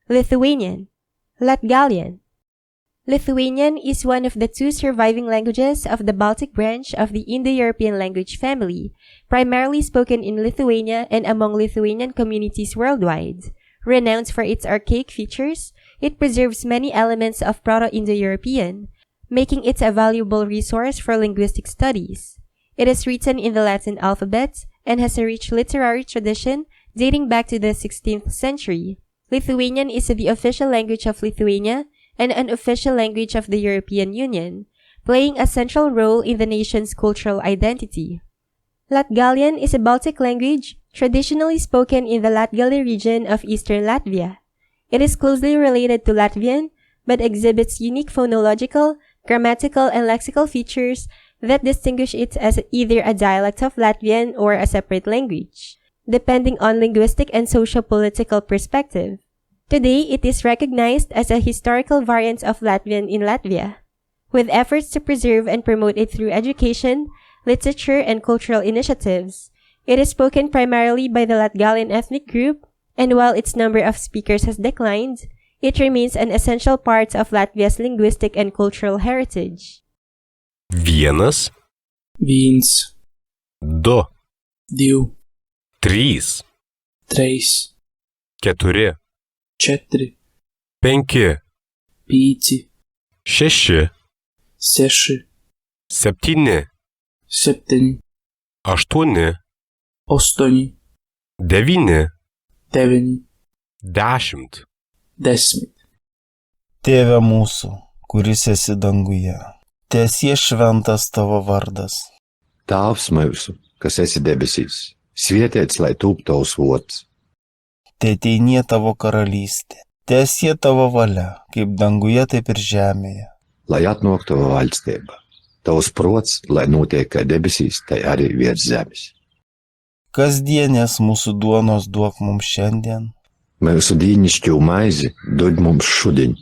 Lithuanian. Latgalian. Lithuanian is one of the two surviving languages of the Baltic branch of the Indo-European language family, primarily spoken in Lithuania and among Lithuanian communities worldwide. Renowned for its archaic features, it preserves many elements of Proto-Indo-European, making it a valuable resource for linguistic studies. It is written in the Latin alphabet and has a rich literary tradition dating back to the 16th century. Lithuanian is the official language of Lithuania and an official language of the European Union, playing a central role in the nation's cultural identity. Latgalian is a Baltic language traditionally spoken in the Latgali region of eastern Latvia. It is closely related to Latvian, but exhibits unique phonological, grammatical, and lexical features that distinguish it as either a dialect of Latvian or a separate language, depending on linguistic and socio-political perspective. Today, it is recognized as a historical variant of Latvian in Latvia, with efforts to preserve and promote it through education, literature, and cultural initiatives. It is spoken primarily by the Latgalian ethnic group, and while its number of speakers has declined, it remains an essential part of Latvia's linguistic and cultural heritage. Vienas, viens, du, divi, trys, trys, keturi, četri, penki, pieci, šeši, seši, septyni, septyni, aštuoni, aštuoni, devyni, devyni, 10. 10. Tėve mūsų, kuris esi danguje, teesie šventas tavo vardas. Tēvs mūsu, kas esi debesīs, svētīts lai top tavs vārds. Teateinie tavo karalystė, teesie tavo valia, kaip danguje, taip ir žemėje. Lai atnāk tava valstība, tavs prots, lai notiek kā debesīs, tai arī virs zemes. Kasdienės mūsų duonos duok mums šiandien. Mūsu dīnišķo maizi dod mums šodien.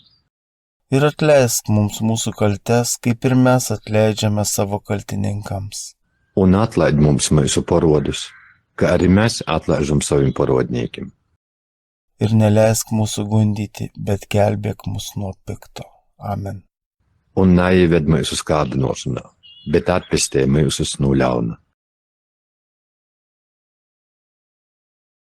Ir atleisk mums mūsų kaltes, kaip ir mes atleidžiame savo kaltininkams. Un atlaid mums mūsu parodus, kā arī mēs atlaižam saviem parodniekiem. Ir neleisk mūsų gundyti, bet gelbėk mus nuo pikto. Amen. Un neieved mūsu skādinošanā, bet atpestē mūsus no ļauna.